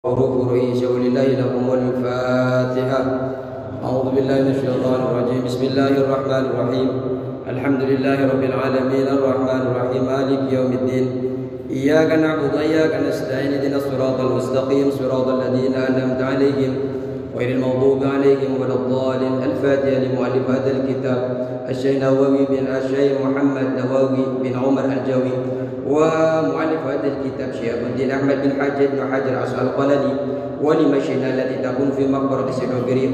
حروف رئيس ولله لكم الفاتحة. أعوذ بالله من الشيطان الرجيم. بسم الله الرحمن الرحيم. الحمد لله رب العالمين الرحمن الرحيم مالك يوم الدين. إياك نعبد وإياك نستعين اهدنا الصراط المستقيم صراط الذين أنعمت عليهم غير المغضوب عليهم ولا الضالين. الفاتحة لمؤلف هذا الكتاب الشيخ نووي بن الشيخ محمد نووي بن عمر الجوي، ومؤلف هذا الكتاب شيخ الدين أحمد بن حجر بن حجر العسقلاني، ولمشينا التي تكون في مقبرة Sidogiri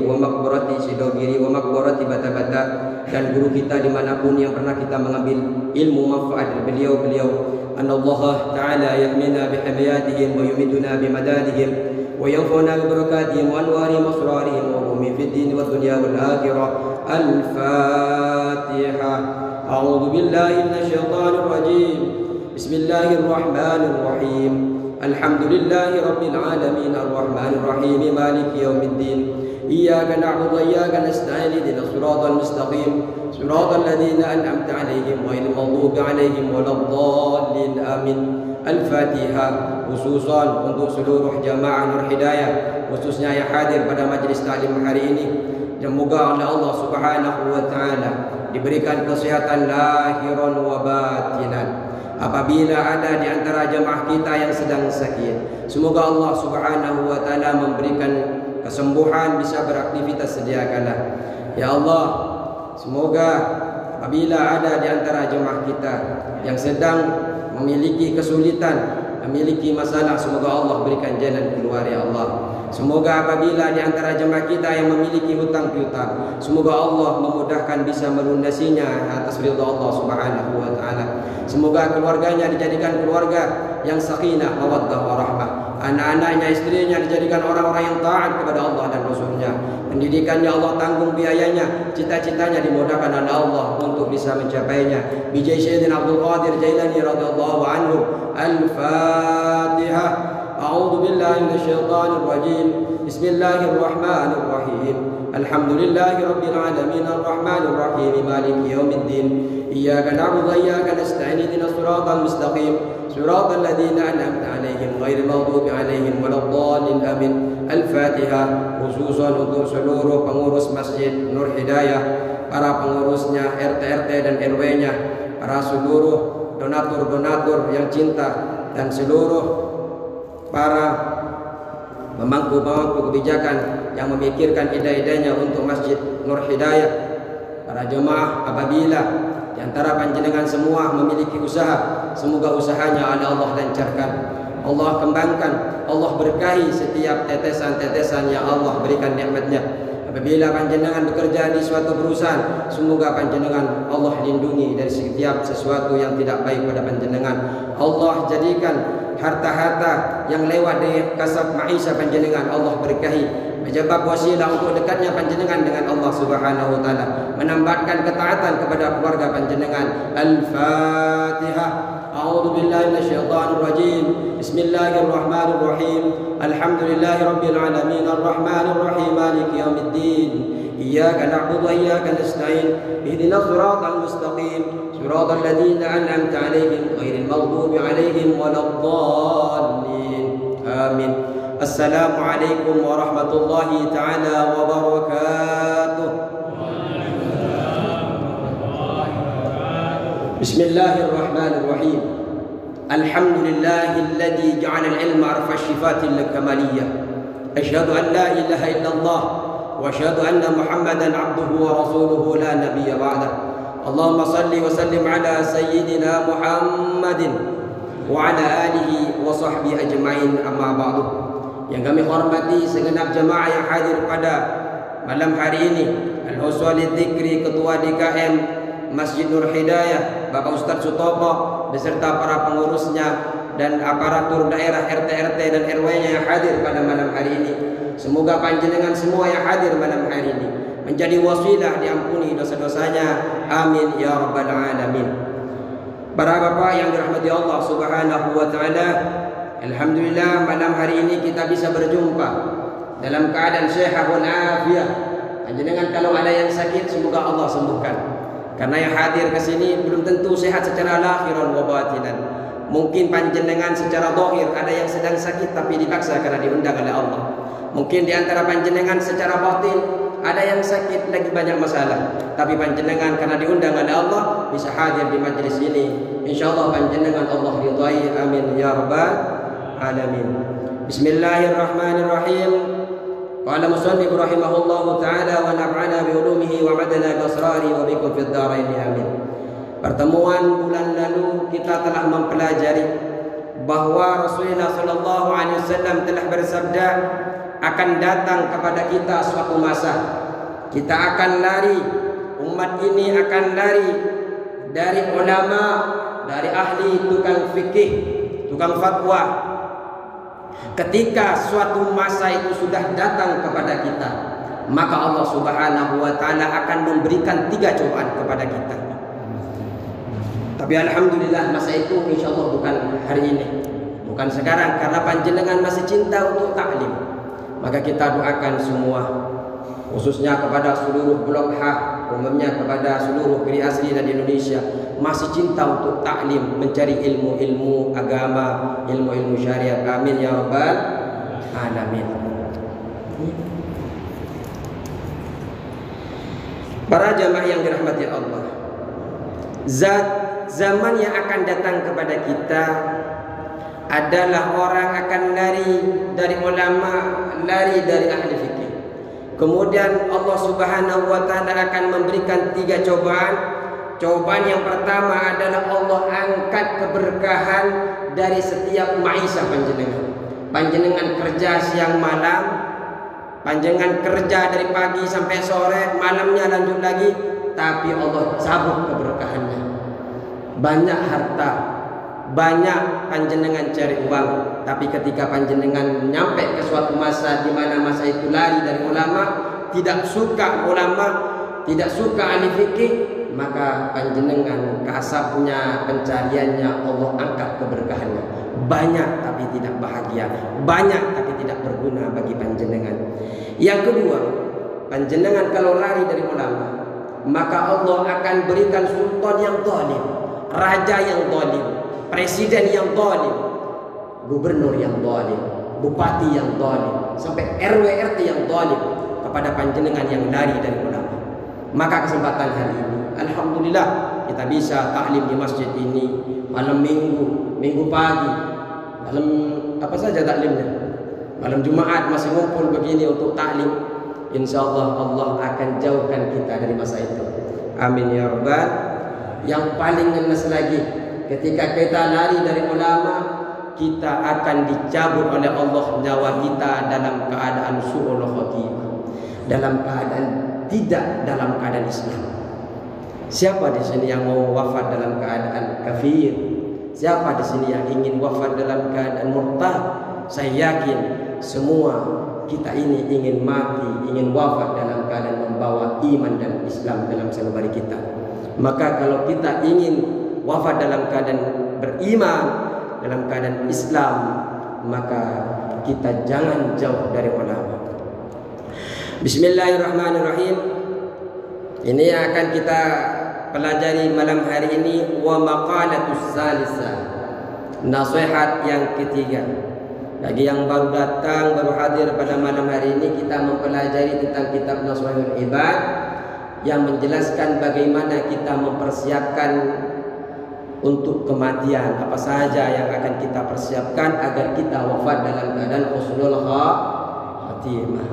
wa maqbarati Bata-Bata, dan guru kita dimanapun yang pernah kita mengambil ilmu manfaat dari beliau-beliau. Anallah Ta'ala yahmina bihamayatihim wa yumiduna bimadadihim wa yanfa'una bibarakatihim wa anwarihim wa asrarihim wa ummi fid din wa dunya wal akhirah. Al-Fatihah. A'udzu billahi minasyaitonir rajim. Bismillahirrahmanirrahim. Alhamdulillahi rabbil alamin arrahmanir rahim maliki yaumiddin. Iyyaka na'budu wa iyyaka nasta'in ihdinas siratal mustaqim siratal ladzina an'amta 'alaihim ghairil maghdubi 'alaihim waladdallin. Amin. Al-Fatihah. Khususan untuk seluruh jamaah Nur Hidayah, khususnya yang hadir pada majlis taklim hari ini, semoga oleh Allah Subhanahu wa taala diberikan kesehatan lahiran wa batinan. Apabila ada di antara jemaah kita yang sedang sakit, semoga Allah Subhanahu wa taala memberikan kesembuhan, bisa beraktivitas sedia kala. Ya Allah, semoga apabila ada di antara jemaah kita yang sedang memiliki kesulitan, memiliki masalah, semoga Allah berikan jalan keluar ya Allah. Semoga apabila di antara jemaah kita yang memiliki hutang piutang, semoga Allah memudahkan bisa melunasinya atas ridha Allah Subhanahu wa taala. Semoga keluarganya dijadikan keluarga yang sakinah, mawaddah, warahmah. Anak-anaknya, istrinya dijadikan orang-orang yang taat kepada Allah dan Rasulnya. Pendidikannya Allah tanggung biayanya, cita-citanya dimudahkan oleh Allah untuk bisa mencapainya. Bijai Sayyidina Abdul Qadir Jailani radhiyallahu anhu. Al-Fatihah. A'udzu billahi minasyaitonir rajim. Bismillahirrahmanirrahim. Alhamdulillahi rabbil alamin arrahmanir rahim maliki yaumiddin. Iyyaka na'budu wa iyyaka nasta'in ihdinas siratal mustaqim siratal ladzina an'amta 'alaihim ghairil maghdubi 'alaihim waladdallin. Amin. Al-Fatihah. Khususan untuk seluruh pengurus Masjid Nur Hidayah, para pengurusnya, RT-RT dan RW-nya, para seluruh donatur-donatur yang cinta, dan seluruh para pemangku-pemangku kebijakan yang memikirkan ide-idenya untuk Masjid Nur Hidayah. Para jemaah, apabila di antara panjenengan semua memiliki usaha, semoga usahanya oleh Allah lancarkan, Allah kembangkan, Allah berkahi setiap tetesan-tetesan yang Allah berikan nikmatnya. Apabila panjenengan bekerja di suatu perusahaan, semoga panjenengan Allah lindungi dari setiap sesuatu yang tidak baik pada panjenengan. Allah jadikan harta-harta yang lewat dari kasab maisha panjenengan Allah berkahi, menjadi wasilah untuk dekatnya panjenengan dengan Allah Subhanahu wa taala, menambahkan ketaatan kepada keluarga panjenengan. Al-Fatihah. A'udzu billahi minasyaitonir rajim. Bismillahirrahmanirrahim. Alhamdulillahi rabbil alamin arrahmanir rahim maliki yaumiddin. Iyyaka na'budu wa iyyaka nasta'in ihdinas siratal mustaqim siratal ladzina an'amta 'alaihim ghairil maghdubi 'alaihim waladdallin. Amin. Assalamu alaikum warahmatullahi taala wabarakatuh. Bismillahirrahmanirrahim. Alhamdulillahilladzi ja'ala al-ilma arfa syifatil kamaliyah. Asyhadu an la ilaha illallah wa asyhadu anna Muhammadan 'abduhu wa rasuluhu la nabiyya ba'dah. Allahumma shalli wa sallim ala sayyidina Muhammadin wa ala alihi wa sahbihi ajma'in, amma ba'du. Yang kami hormati segenap jemaah yang hadir pada malam hari ini, Al-Husul Dzikri, Ketua DKM Masjid Nur Hidayah, Bapak Ustaz Sutopo beserta para pengurusnya dan aparatur daerah RT-RT dan RW-nya yang hadir pada malam hari ini. Semoga panjenengan semua yang hadir malam hari ini menjadi wasilah diampuni dosa-dosanya. Amin ya rabbal alamin. Para bapak yang dirahmati Allah Subhanahu wa taala, alhamdulillah malam hari ini kita bisa berjumpa dalam keadaan sehat wal afiyah. Panjenengan kalau ada yang sakit, semoga Allah sembuhkan. Karena yang hadir ke sini belum tentu sehat secara lahiran wa batinan. Mungkin panjenengan secara zahir ada yang sedang sakit tapi dipaksa karena diundang oleh Allah. Mungkin di antara panjenengan secara batin ada yang sakit lagi banyak masalah, tapi panjenengan karena diundang oleh Allah bisa hadir di majlis ini. Insyaallah panjenengan Allah ridai. Amin ya rabbal alamin. Bismillahirrahmanirrahim. Qala musannif rahimahullahu taala wa naf'ana bi ulumihi wa madana bi asrari wa bikum fid dharain amin. Pertemuan bulan lalu kita telah mempelajari bahwa Rasulullah sallallahu alaihi wasallam telah bersabda, akan datang kepada kita suatu masa kita akan lari, umat ini akan lari dari ulama, dari ahli tukang fikih, tukang fatwa. Ketika suatu masa itu sudah datang kepada kita, maka Allah Subhanahu wa taala akan memberikan 3 cobaan kepada kita. Tapi alhamdulillah masa itu insyaallah bukan hari ini, bukan sekarang, karena panjenengan masih cinta untuk taklim. Maka kita doakan semua, khususnya kepada seluruh blok H, umumnya kepada seluruh Geri Asri dan Indonesia, masih cinta untuk taklim, mencari ilmu-ilmu agama, ilmu-ilmu syariat. Amin ya rabbal alamin. Para jamaah yang dirahmati Allah, zaman yang akan datang kepada kita adalah orang akan lari dari ulama, lari dari ahli fikih. Kemudian Allah Subhanahu wa taala akan memberikan 3 cobaan. Cobaan yang pertama adalah Allah angkat keberkahan dari setiap maisha panjenengan. Panjenengan kerja siang malam, panjenengan kerja dari pagi sampai sore, malamnya lanjut lagi, tapi Allah cabut keberkahannya. Banyak harta, banyak panjenengan cari uang, tapi ketika panjenengan nyampe ke suatu masa di mana masa itu lari dari ulama, tidak suka ulama, tidak suka ahli fikih, maka panjenengan kasabnya, pencariannya Allah angkat keberkahannya. Banyak tapi tidak bahagia, banyak tapi tidak berguna bagi panjenengan. Yang kedua, panjenengan kalau lari dari ulama, maka Allah akan berikan sultan yang zalim, raja yang zalim, presiden yang zalim, gubernur yang zalim, bupati yang zalim, sampai RW RT yang zalim kepada panjenengan yang lari dari ulama. Maka kesempatan hari ini, alhamdulillah kita bisa taklim di masjid ini malam minggu, minggu pagi, malam apa saja taklimnya, malam Jumat masih ngumpul begini untuk taklim. InsyaAllah Allah akan jauhkan kita dari masa itu. Amin ya rabbal. Yang paling ngenes lagi, ketika kita lari dari ulama, kita akan dicabut oleh Allah nyawa kita dalam keadaan su'ul khotimah, dalam keadaan tidak dalam keadaan Islam. Siapa di sini yang mau wafat dalam keadaan kafir? Siapa di sini yang ingin wafat dalam keadaan murtad? Saya yakin semua kita ini ingin mati, ingin wafat dalam keadaan membawa iman dan Islam dalam sanubari kita. Maka kalau kita ingin wafat dalam keadaan beriman, dalam keadaan Islam, maka kita jangan jauh dari ulama. Bismillahirrahmanirrahim. Ini yang akan kita pelajari malam hari ini. Wa maqalatus salisah, nasihat yang ketiga. Bagi yang baru datang, baru hadir pada malam hari ini, kita mempelajari tentang kitab Nashwatul Ibad yang menjelaskan bagaimana kita mempersiapkan untuk kematian, apa saja yang akan kita persiapkan agar kita wafat dalam keadaan husnul khatimah.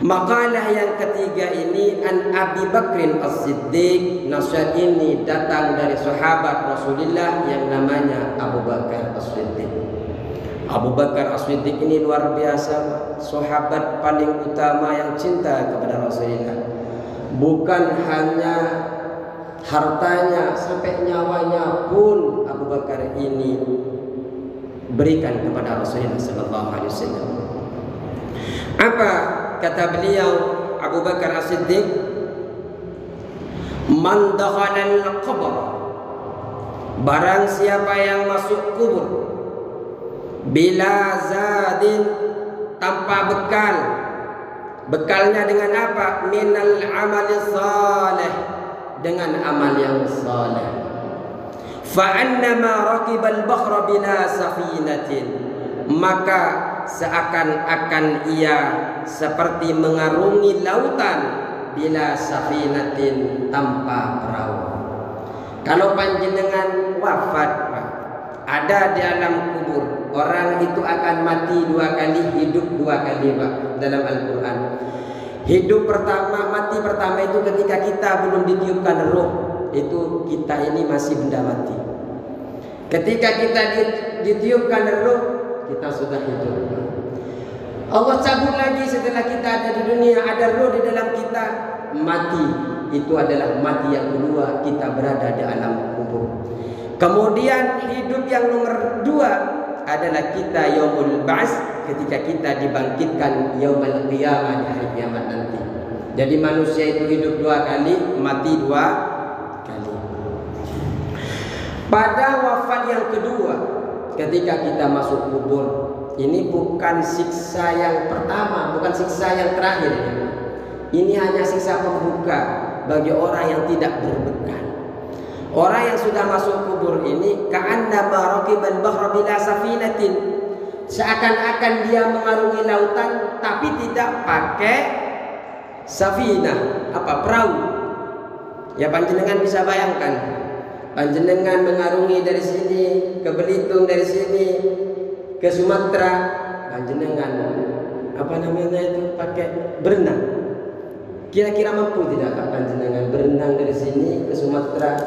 Makalah yang ketiga ini an Abi Bakrin As-Siddiq. Nasihat ini datang dari sahabat Rasulullah yang namanya Abu Bakar As-Siddiq. Abu Bakar As-Siddiq ini luar biasa, sahabat paling utama yang cinta kepada Rasulullah. Bukan hanya hartanya, sampai nyawanya pun Abu Bakar ini berikan kepada Rasulullah sallallahu alaihi wasallam. Apa kata beliau Abu Bakar As-Siddiq? Man dakhala al-qabr, barang siapa yang masuk kubur, bila zadin, tanpa bekal. Bekalnya dengan apa? Minal amali salih, dengan amal yang saleh. fa'annama raqibal bahra bila safinatin, maka seakan-akan ia seperti mengarungi lautan bila safinatin, tanpa perahu. Kalau panjenengan wafat, ada di alam kubur, orang itu akan mati 2 kali, hidup 2 kali, Pak, dalam Al-Quran. Hidup pertama, mati pertama itu ketika kita belum ditiupkan roh, itu kita ini masih benda mati. Ketika kita ditiupkan roh, kita sudah hidup. Allah cabut lagi setelah kita ada di dunia, ada roh di dalam kita, mati. Itu adalah mati yang kedua, kita berada di alam kubur. Kemudian hidup yang nomor 2 adalah kita yaumul ba'ts, ketika kita dibangkitkan yaumul qiyamah, di hari kiamat nanti. Jadi manusia itu hidup 2 kali, mati 2 kali. Pada wafat yang kedua, ketika kita masuk kubur, ini bukan siksa yang pertama, bukan siksa yang terakhir. Ini hanya siksa pembuka bagi orang yang tidak berbekal. Orang yang sudah masuk kubur ini ka'annama raqibal bahra bila safinatin, seakan-akan dia mengarungi lautan tapi tidak pakai safinah, perahu. Ya, panjenengan bisa bayangkan, panjenengan mengarungi dari sini ke Belitung, dari sini ke Sumatera, panjenengan itu pakai berenang. Kira-kira mampu tidak Pak panjenengan berenang dari sini ke Sumatera,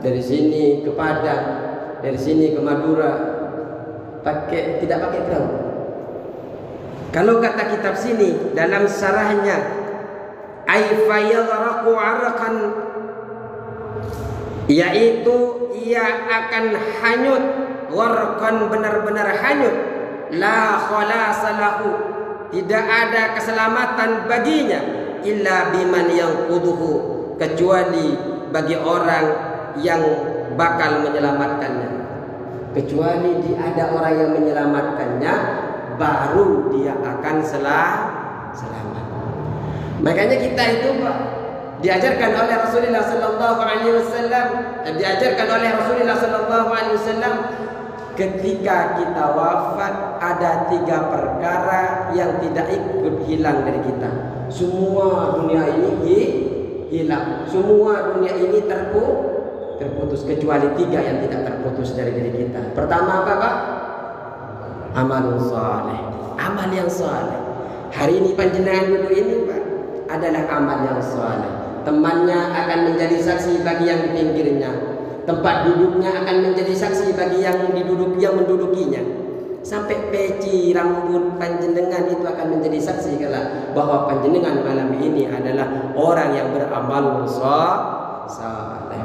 dari sini ke Padang, dari sini ke Madura, tidak pakai perahu? Kalau kata kitab sini dalam syarahnya, ay fayaghraqu 'arqan, yaitu ia akan hanyut, gharqan, benar-benar hanyut, la khalasa lahu, tidak ada keselamatan baginya, illa biman yanquduhu, kecuali bagi orang yang bakal menyelamatkannya. Kecuali ada orang yang menyelamatkannya, baru dia akan selamat. Makanya kita itu, Pak, diajarkan oleh Rasulullah sallallahu alaihi wasallam, ketika kita wafat ada 3 perkara yang tidak ikut hilang dari kita. Semua dunia ini hilang, semua dunia ini terputus, kecuali 3 yang tidak terputus dari diri kita. Pertama apa, Pak? Amalun saleh, amal yang saleh. Hari ini panjenengan duduk ini, Pak, adalah amal yang saleh. Temannya akan menjadi saksi bagi yang di pinggirnya. Tempat duduknya akan menjadi saksi bagi yang mendudukinya. Sampai peci rambut panjenengan itu akan menjadi saksi kelak bahwa panjenengan malam ini adalah orang yang beramal saleh.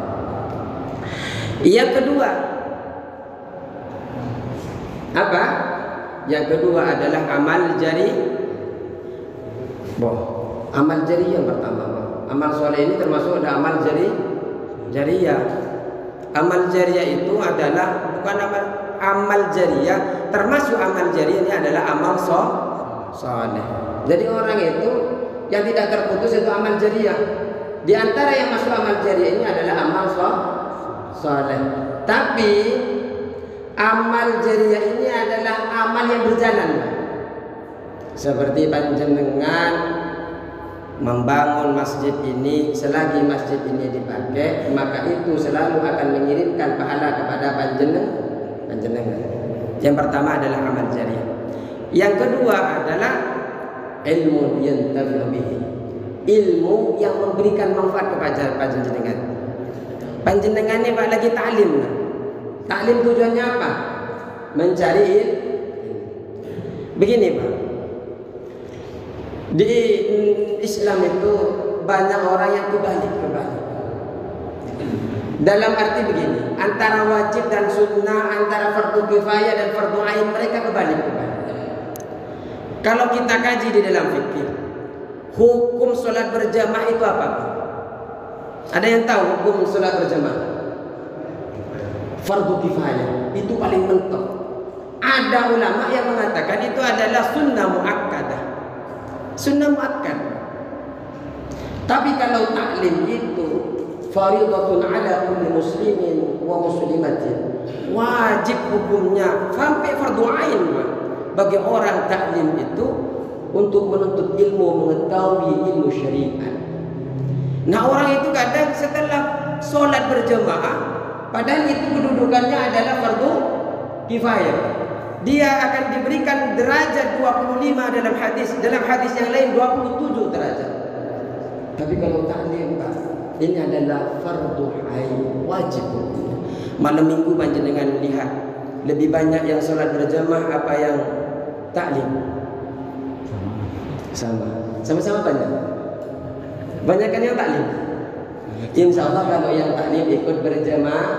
Yang kedua apa? Yang kedua adalah amal jariyah. Amal jariyah yang pertama. Amal soleh ini termasuk ada amal jariyah. Amal jariyah itu adalah bukan amal jariyah, termasuk amal jariyah ini adalah amal soleh. Jadi orang itu yang tidak terputus itu amal jariyah. Di antara yang masuk amal jariyah ini adalah amal soleh. Tapi amal jariyah ini adalah amal yang berjalan. Seperti panjenengan membangun masjid ini, selagi masjid ini dipakai, maka itu selalu akan mengirimkan pahala kepada panjenengan. Yang pertama adalah amal jariyah. Yang kedua adalah ilmu yantafi'u bihi, ilmu yang memberikan manfaat kepada panjenengan. Panjenengan ini Pak lagi ta'lim. Ta'lim tujuannya apa? Mencari ilmu. Begini Pak, di Islam itu banyak orang yang kebalik. Dalam arti begini, antara wajib dan sunnah, antara fardu kifayah dan fardu ain, mereka kebalik. Kalau kita kaji di dalam fikih, hukum sholat berjamaah itu apa? Ada yang tahu hukum sholat berjamaah? Fardu kifayah, itu paling mentok. Ada ulama yang mengatakan itu adalah sunnah muakkadah. Sunnah muakkad. Tapi kalau taklim itu faridatun ala kulli muslimin wa muslimatin. Wajib hukumnya sampai fardu ain bagi orang taklim itu untuk menuntut ilmu, mengetahui ilmu syariat. Nah, orang itu kadang setelah sholat berjamaah, padahal itu kedudukannya adalah fardu kifayah, dia akan diberikan derajat 25 dalam hadis. Dalam hadis yang lain 27 derajat. Tapi kalau taklim, Pak, ini adalah fardu ain, wajib. Malam minggu panjenengan lihat lebih banyak yang sholat berjamaah apa yang taklim? Sama-sama banyak. Banyak kan yang taklim? Insya Allah kalau yang taklim ikut berjamaah.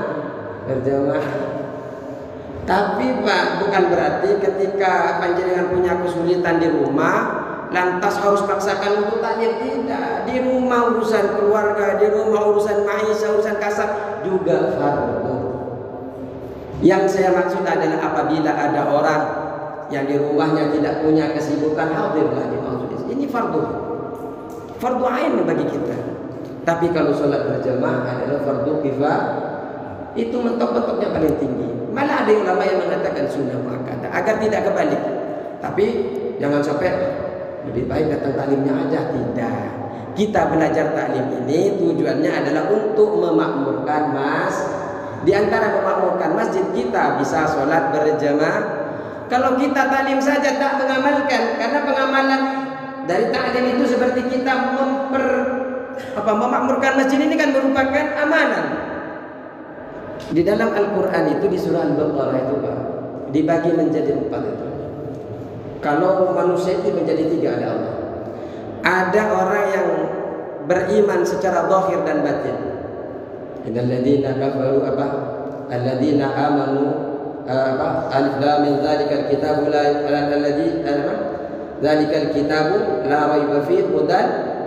Tapi Pak, bukan berarti ketika panjenengan punya kesulitan di rumah lantas harus paksakan untuk taklim. Tidak. Di rumah urusan keluarga, di rumah urusan maisha, urusan kasar juga fardu. Yang saya maksud adalah apabila ada orang yang di rumahnya tidak punya kesibukan, hadirlah di masjid. Ini fardu ain bagi kita. Tapi kalau sholat berjamaah adalah fardu kifayah, itu mentok-mentoknya paling tinggi. Malah ada ulama yang mengatakan sunnah muakkadah agar tidak kebalik. Tapi jangan sampai lebih baik datang taklimnya aja. Tidak. Kita belajar taklim ini tujuannya adalah untuk memakmurkan di antara memakmurkan masjid kita bisa sholat berjamaah. Kalau kita taklim saja tak mengamalkan, karena pengamalan dari taklim itu seperti kita memakmurkan masjid ini kan merupakan amanah. Di dalam Al-Quran itu di surah Al-Baqarah itu Pak, dibagi menjadi 4 itu. Kalau manusia itu menjadi 3 ada Allah. Ada orang yang beriman secara zahir dan batin. Innal ladzina kafaru alladzina amanu alif lam mim dzalikal kitabu dzalikal kitabu la raiba fihi hudan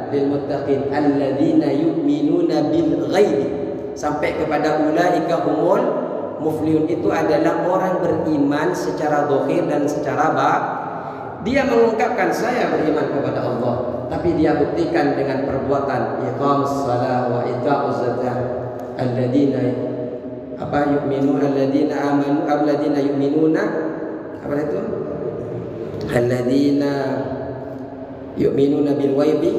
lil muttaqin alladzina yu'minuna bil ghaibi sampai kepada ulaika humul muflihun. Itu adalah orang beriman secara zahir dan secara dia mengungkapkan saya beriman kepada Allah, tapi dia buktikan dengan perbuatan iqamus shalah wa ita'uz zakah. Alladzina yu'minuna alladzina amanu alladzina yu'minuna apa itu? Alladzina yu'minuna bil ghaibi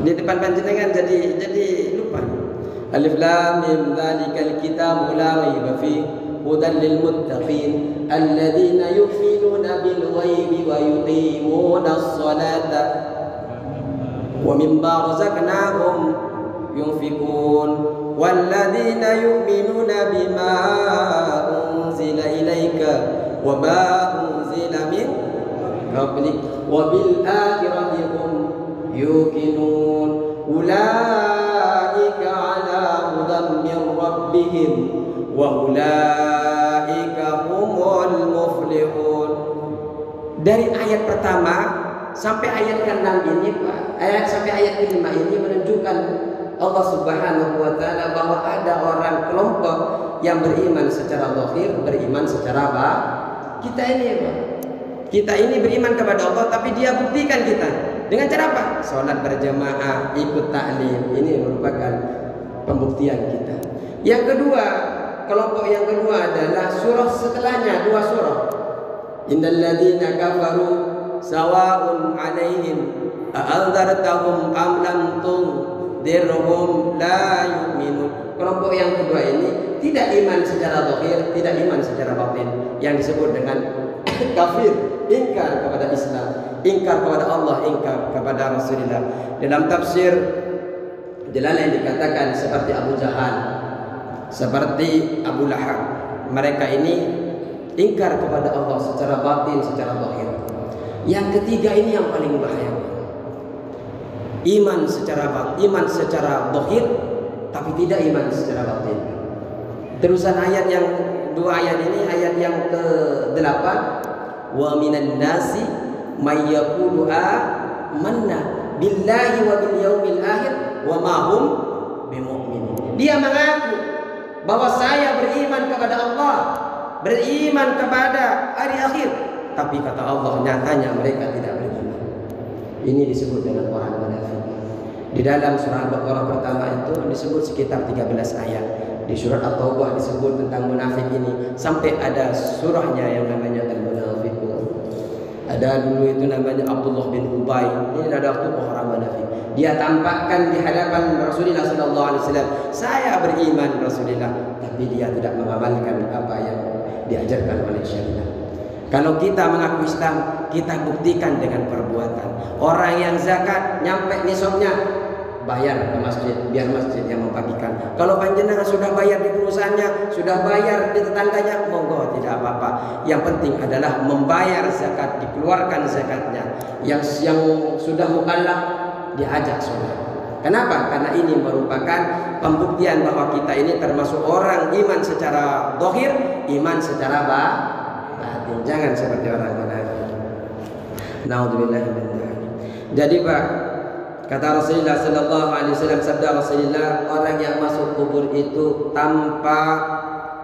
di depan panjenengan jadi lupa. Alif lam mim dzalikal kitabu la raiba fihi hudan lil muttaqin alladzina yu'minuna bil ghaibi wa yuqimunas salata wa mimma razaqnahum yunfiqun walladzina yu'minuna bima unzila ilaika wa ma unzila min qablik wa bil akhirati hum yuqinun ulaika ala hudan min rabbihim wa ulaika humul muflihun. Dari ayat pertama sampai ayat ke-6 ini Pak, sampai ayat ke-5 ini menunjukkan Allah Subhanahu wa taala bahwa ada orang kelompok yang beriman secara zahir, beriman secara kita ini Pak. Kita ini beriman kepada Allah, tapi dia buktikan kita dengan cara apa? Salat berjamaah, ikut taklim. Ini merupakan pembuktian kita. Yang kedua, kelompok yang kedua adalah surah setelahnya, 2 surah. Innal ladzina kafaru sawa'un 'alaihim a'anzartahum am lam tunzirhum la yu'minun. Kelompok yang kedua ini tidak iman secara zahir, tidak iman secara batin, yang disebut dengan kafir, ingkar kepada Islam, ingkar kepada Allah, ingkar kepada Rasulullah. Dalam tafsir Jalalain dikatakan seperti Abu Jahal, seperti Abu Lahab. Mereka ini ingkar kepada Allah secara batin, secara zahir. Yang ketiga ini yang paling bahaya. Iman secara zahir tapi tidak iman secara batin. Terusan ayat yang 2 ayat ini, ayat yang ke-8, wa minan nasi may yaqulu amanna billahi wa bil yaumil akhir wa ma hum bimumin. Dia mengaku bahwa saya beriman kepada Allah, beriman kepada hari akhir, tapi kata Allah nyatanya mereka tidak beriman. Ini disebut dengan orang munafik. Di dalam surah Al-Baqarah pertama itu disebut sekitar 13 ayat. Di surat At-Taubah disebut tentang munafik ini sampai ada surahnya yang namanya Al-Munafiqun. Ada dulu itu namanya Abdullah bin Ubay. Ini ada tokoh orang munafik. Dia tampakkan di hadapan Rasulullah sallallahu alaihi wasallam, saya beriman Rasulullah, tapi dia tidak mengamalkan apa yang diajarkan oleh syariat. Kalau kita mengaku Islam, kita buktikan dengan perbuatan. Orang yang zakat nyampe nisabnya, bayar ke masjid, biar masjid yang membagikan. Kalau panjenengan sudah bayar di perusahaannya, sudah bayar di tetangganya, monggo, tidak apa-apa. Yang penting adalah membayar zakat, dikeluarkan zakatnya. Yang sudah mukallaf diajak sholat. Kenapa? Karena ini merupakan pembuktian bahwa kita ini termasuk orang iman secara zahir, iman secara batin. Jangan seperti orang munafik. Naudzubillah min dzalik. Jadi Pak, kata Rasulullah sallallahu alaihi wasallam, sabda Rasulullah, orang yang masuk kubur itu tanpa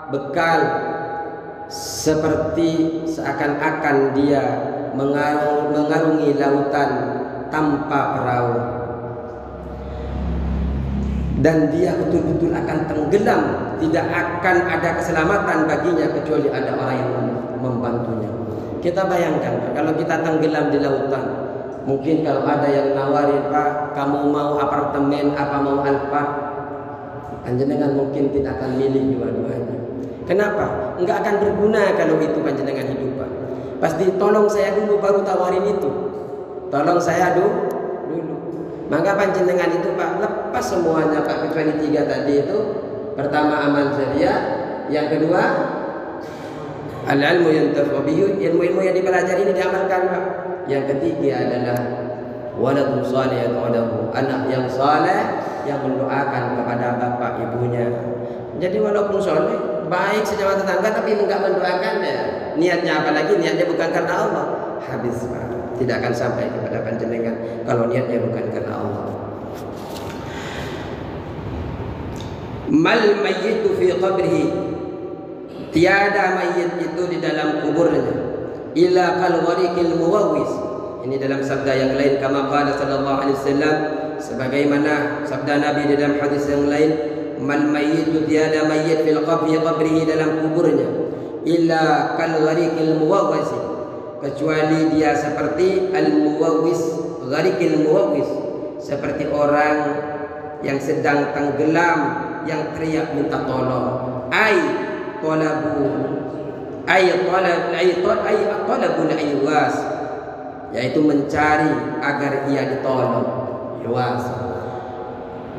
bekal, seperti seakan-akan dia mengarungi lautan tanpa perahu, dan dia betul-betul akan tenggelam, tidak akan ada keselamatan baginya kecuali ada orang yang membantunya. Kita bayangkan kalau kita tenggelam di lautan, mungkin kalau ada yang nawarin, Pak, kamu mau apartemen apa mau Alphard, panjenengan mungkin tidak akan milih dua-duanya. Kenapa? Enggak akan berguna kalau itu panjenengan hidup, Pak. Pasti tolong saya dulu baru tawarin itu. Tolong saya dulu. Maka panjenengan itu, Pak, lepas semuanya, Pak, kecuali 3 tadi itu. Pertama amal syariah, yang kedua al-ilmu yantafa'u bihi, ilmu-ilmu yang dipelajari ini diamalkan, Pak. Yang ketiga adalah waladun salih yad'ulahu, anak yang saleh yang mendoakan kepada bapak ibunya. Jadi walaupun saleh, baik sejawat tetangga, tapi enggak mendoakan ya. Niatnya apalagi niatnya bukan karena Allah, habis, Pak. Tidak akan sampai kepada panjenengan kalau niatnya bukan karena Allah. Mal mayyitu fi qabrihi, tiada mayit itu di dalam kuburnya, illa kal ghariqil muwawwis. Ini dalam sabda yang lain, kama qala sallallahu alaihi wasallam, sebagaimana sabda Nabi di dalam hadis yang lain, mal mayyitu, tiada mayit fil qabrihi, dalam kuburnya, illa kal ghariqil muwawwis, kecuali dia seperti al-muwawwis, ghariqil muwawwis, seperti orang yang sedang tenggelam, yang teriak minta tolong. Talabul iwas, yaitu mencari agar ia ditolong. Iwas.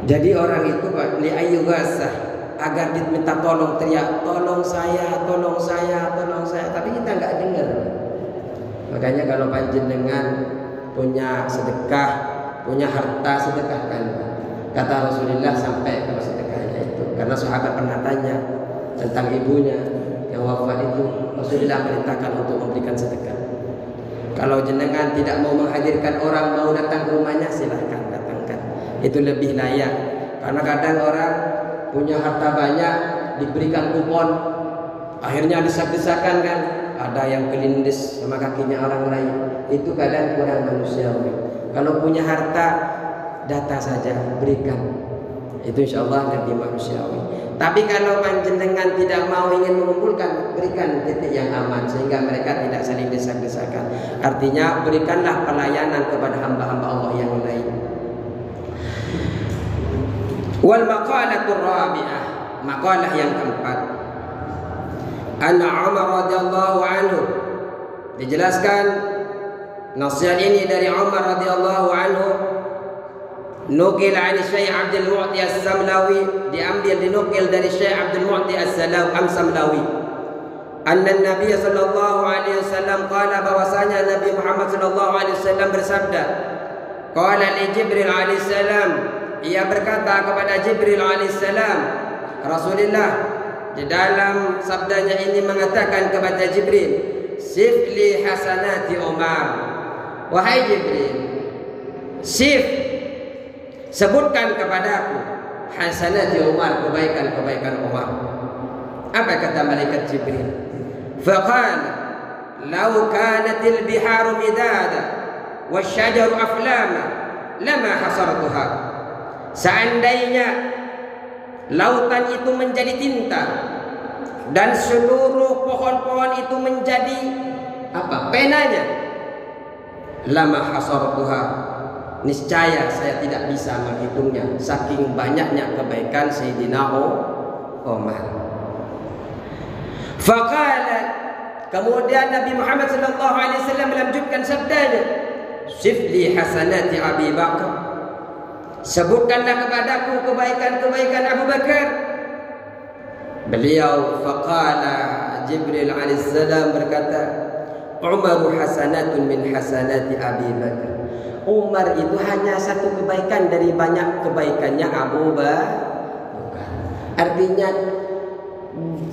Jadi orang itu, Pak, li ayyuwasah, agar diminta tolong, teriak tolong saya, tolong saya, tolong saya, tapi kita enggak dengar. Makanya kalau panjenengan punya sedekah, punya harta, sedekahkan. Kata Rasulullah sampai ke sedekahnya itu. Karena sahabat pernah tanya tentang ibunya yang wafat itu, Rasulullah perintahkan untuk memberikan sedekah. Kalau jenengan tidak mau menghadirkan orang, mau datang ke rumahnya, silahkan datangkan. Itu lebih layak. Karena kadang orang punya harta banyak, diberikan kupon, akhirnya desak-desakan kan. Ada yang kelindes sama kakinya orang lain. Itu kadang kurang manusiawi. Kalau punya harta, data saja, berikan. Itu insya Allah lebih manusiawi. Tapi kalau panjenengan tidak mau ingin mengumpulkan, berikan titik yang aman sehingga mereka tidak saling desak-desakan. Artinya berikanlah pelayanan kepada hamba-hamba Allah yang lain. Wal maqalatur rabi'ah, maqalah yang keempat. Anna Umar radhiyallahu anhu, dijelaskan nasihat ini dari Umar radhiyallahu anhu, nukil an Syekh Abdul Mu'ti As-Samlawi, diambil dinukil dari Syekh Abdul Mu'ti As-Samlawi, anna Nabi sallallahu alaihi wasallam qala, bahwasanya Nabi Muhammad sallallahu alaihi wasallam bersabda, qala li Jibril alaihi salam, ia berkata kepada Jibril alaihi salam, Rasulullah di dalam sabdanya ini mengatakan kepada Jibril, sifli hasanati Umar, wahai Jibril, sebutkan kepadaku hasanati Umar, kebaikan-kebaikan Umar. Apa kata malaikat Jibril? Faqala law kanatil biharu midada wasyajaru aflama lama hasartuha. Seandainya lautan itu menjadi tinta dan seluruh pohon-pohon itu menjadi penanya, lama hasartuha, niscaya saya tidak bisa menghitungnya, saking banyaknya kebaikan Sayyidina Umar. Faqala, kemudian Nabi Muhammad sallallahu alaihi wasallam melanjutkan sabdanya, sifli hasanati Abi Bakar, sebutkanlah kepadaku kebaikan-kebaikan Abu Bakar. Beliau faqala, Jibril alaihissalam berkata, Umar hasanatun min hasanati Abi Bakar. Umar itu hanya satu kebaikan dari banyak kebaikannya Abu Bakar. Artinya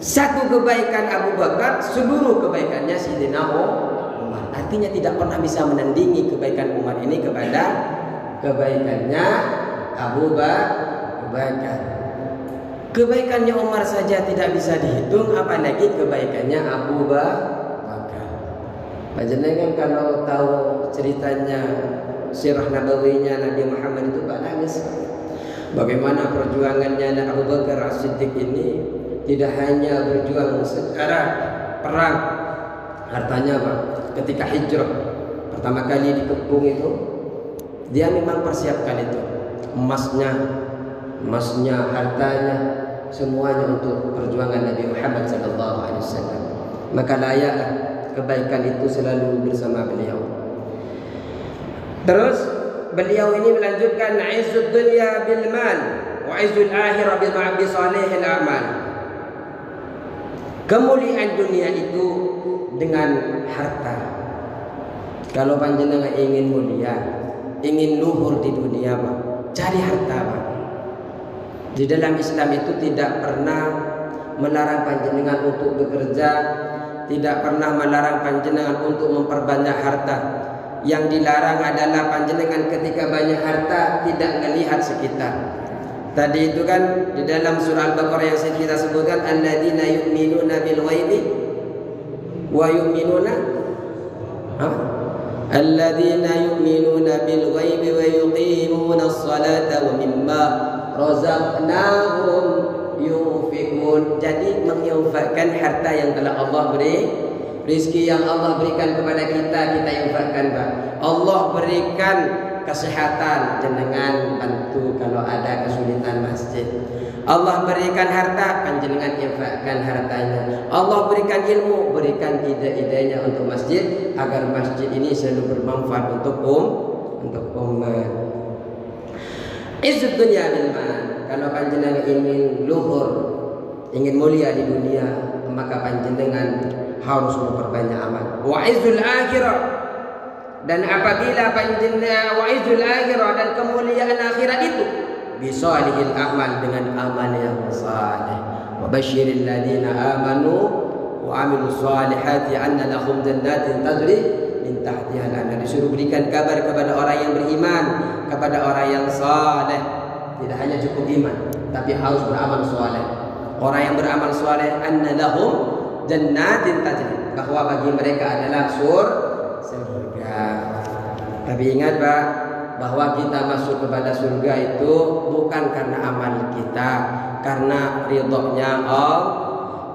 satu kebaikan Abu Bakar, seluruh kebaikannya Sayyidina Umar. Artinya tidak pernah bisa menandingi kebaikan Umar ini kepada kebaikannya Abu Bakar. Kebaikannya Umar saja tidak bisa dihitung, apalagi kebaikannya Abu Bakar. Panjenengan kalau tahu ceritanya sirah nabawinya Nabi Muhammad itu nangis. Bagaimana perjuangannya Abu Bakar As-Siddiq ini tidak hanya berjuang secara perang, hartanya ketika hijrah pertama kali dikepung itu dia memang persiapkan itu, emasnya, hartanya, semuanya untuk perjuangan Nabi Muhammad SAW. Maka layaklah kebaikan itu selalu bersama beliau. Terus beliau ini melanjutkan, izzud dunya bil mal wa izzul akhirah bi salihil a'mal. Kemuliaan dunia itu dengan harta. Kalau panjenengan ingin mulia, ingin luhur di dunia, cari harta, Di dalam Islam itu tidak pernah melarang panjenengan untuk bekerja, tidak pernah melarang panjenengan untuk memperbanyak harta. Yang dilarang adalah panjenengan ketika banyak harta tidak melihat sekitar. Tadi itu kan di dalam surah Al-Baqarah yang kita sebutkan, alladzina yu'minuna bil ghaibi wa yu'minuna alladzina yu'minuna bil ghaibi wa yuqimuna as-salata wa mimma razaqnahum yunfiqun. Jadi menginfakkan harta yang telah Allah beri, rezeki yang Allah berikan kepada kita infakkan, Pak. Allah berikan kesehatan, jenengan bantu kalau ada kesulitan masjid. Allah berikan harta, panjenengan infakkan hartanya. Allah berikan ilmu, berikan ide-idenya untuk masjid agar masjid ini selalu bermanfaat untuk umat. Izzud dunya bil mal. Kalau panjenengan ingin luhur, ingin mulia di dunia, maka panjenengan harus memperbanyak amal. Wa izzul akhirah, dan apabila panjenengan wa izzul akhirah dan kemuliaan akhirat itu bisalihil amal, dengan amal yang saleh. Wa basyiril ladzina amanu wa amilus solihati anna lahum jannatin tajri min tahtiha al-anhar. Disuruh berikan kabar kepada orang yang beriman, kepada orang yang saleh. Tidak hanya cukup iman, tapi harus beramal saleh. Orang yang beramal saleh, anna lahum jannatin tajri, bahwa bagi mereka adalah surga. Tapi ingat, Pak, bahwa kita masuk kepada surga itu bukan karena amal kita, karena ridhonya Allah.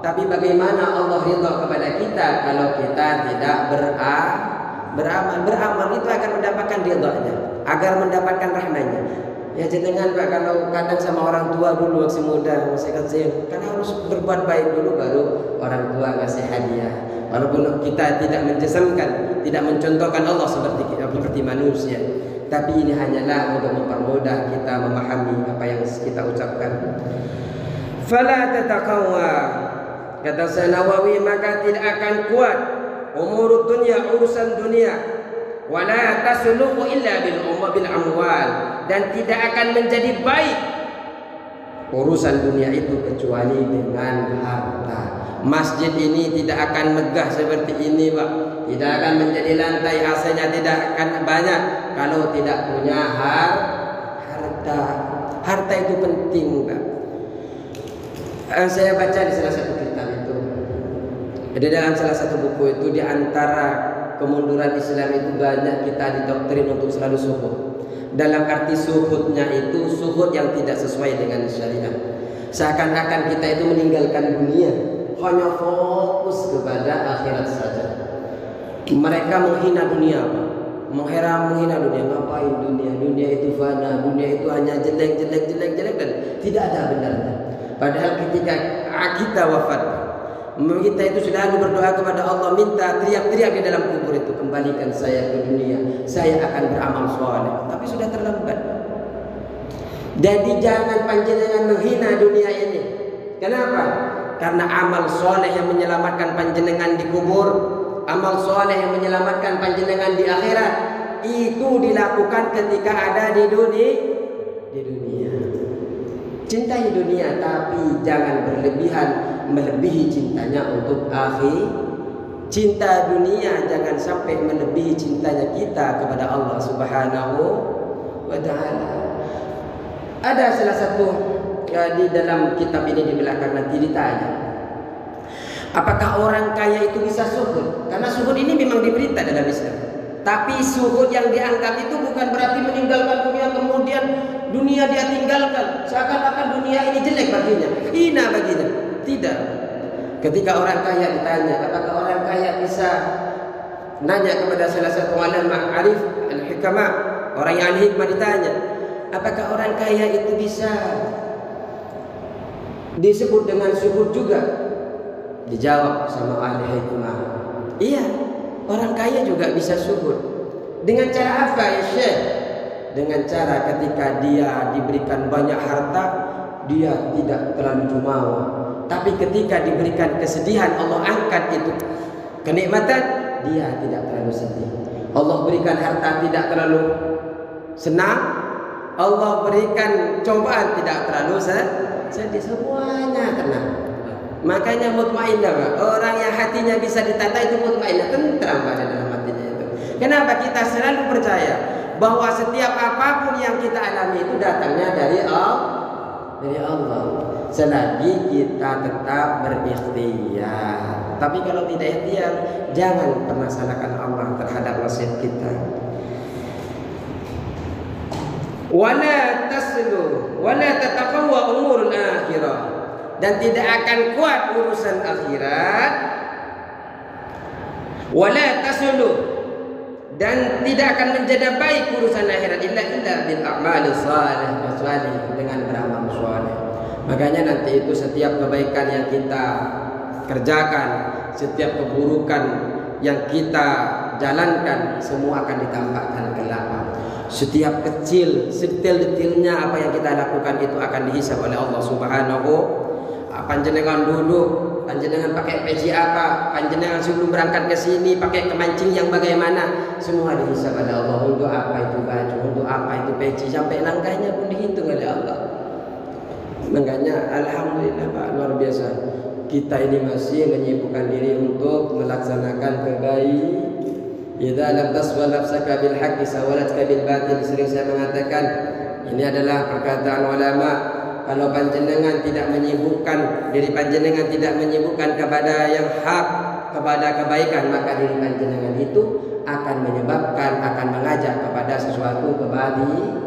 Tapi bagaimana Allah ridho kepada kita kalau kita tidak beramal? Beramal itu akan mendapatkan ridhonya, agar mendapatkan rahmatnya. Ya jenengan, Pak, kalau kadang sama orang tua dulu masih muda, masih kecil, kan harus berbuat baik dulu baru orang tua ngasih hadiah. Walaupun kita tidak menjesamkan, tidak mencontohkan Allah seperti manusia, tapi ini hanyalah untuk mempermudah kita memahami apa yang kita ucapkan. Fala tataqawwa, kata Syekh Nawawi, maka tidak akan kuat umur dunia, urusan dunia, wala tasluhu illa bil amwal, dan tidak akan menjadi baik urusan dunia itu kecuali dengan harta. Masjid ini tidak akan megah seperti ini, Pak. Tidak akan menjadi lantai, AC-nya tidak akan banyak kalau tidak punya harta. Harta itu penting, Pak. Saya baca di salah satu kitab itu, di dalam salah satu buku itu, di antara kemunduran Islam itu banyak kita didoktrin untuk selalu subuh. Dalam arti suhudnya itu suhud yang tidak sesuai dengan syariat. Seakan-akan kita itu meninggalkan dunia, hanya fokus kepada akhirat saja. Mereka menghina dunia, menghina dunia. Ngapain dunia? Dunia itu fana, dunia itu hanya jelek dan tidak ada benarnya. Padahal ketika kita wafat, kita itu sudah berdoa kepada Allah, minta teriak-teriak di dalam kubur itu, kembalikan saya ke dunia, saya akan beramal soleh. Tapi sudah terlambat. Jadi jangan panjenengan menghina dunia ini. Kenapa? Karena amal soleh yang menyelamatkan panjenengan di kubur, amal soleh yang menyelamatkan panjenengan di akhirat, itu dilakukan ketika ada di dunia. Cintai dunia, tapi jangan berlebihan melebihi cintanya untuk akhir. Cinta dunia jangan sampai melebihi cintanya kita kepada Allah Subhanahu wa ta'ala. Ada salah satu di dalam kitab ini di belakang nanti ditanya, apakah orang kaya itu bisa zuhud? Karena zuhud ini memang diperintah dalam Islam. Tapi zuhud yang dianggap itu bukan berarti meninggalkan dunia kemudian dunia dia tinggalkan, seakan-akan dunia ini jelek baginya, hina baginya. Tidak. Ketika orang kaya ditanya, apakah orang kaya bisa nanya kepada salah satu ulama arif al-hikmah, orang yang al-hikmah ditanya, apakah orang kaya itu bisa disebut dengan zuhud juga? Dijawab sama ahli hikmah, iya, orang kaya juga bisa zuhud. Dengan cara apa ya Syekh? Dengan cara ketika dia diberikan banyak harta, dia tidak terlalu jumawa. Tapi ketika diberikan kesedihan, Allah angkat itu kenikmatan, dia tidak terlalu sedih. Allah berikan harta, tidak terlalu senang. Allah berikan cobaan, tidak terlalu sedih. Semuanya tenang. Makanya mutmainnah, Pak. Orang yang hatinya bisa ditata itu mutmainnah, tentram pada dalam hatinya itu. Kenapa? Kita selalu percaya bahwa setiap apapun yang kita alami itu datangnya dari Allah. Selagi kita tetap berikhtiar. Tapi kalau tidak ikhtiar, jangan pernah salahkan Allah terhadap nasib kita. Wala taslu wala tataqawwa umurul akhirah, dan tidak akan kuat urusan akhirat. Wala taslu, dan tidak akan menjadi baik urusan akhirat illa bil a'mali salih, kecuali dengan beramal saleh. Makanya nanti itu setiap kebaikan yang kita kerjakan, setiap keburukan yang kita jalankan, semua akan ditambahkan kelak. Setiap kecil, sedetil-detilnya apa yang kita lakukan itu akan dihisab oleh Allah Subhanahu. Panjenengan duduk, panjenengan pakai peci apa, panjenengan sebelum berangkat ke sini pakai kemancing yang bagaimana, semua dihisab oleh Allah. Untuk apa itu baju, untuk apa itu peci, sampai langkahnya pun dihitung oleh Allah. Makanya alhamdulillah Pak, luar biasa. Kita ini masih menyibukkan diri untuk melaksanakan kebaikan. Idza lam taswa nafsaka bil haqqi sawalatka bil batil. Sering saya mengatakan, ini adalah perkataan ulama, kalau panjenengan tidak menyibukkan diri panjenengan, tidak menyibukkan kepada yang hak, kepada kebaikan, maka diri panjenengan itu akan menyebabkan, akan mengajak kepada sesuatu kebatilan.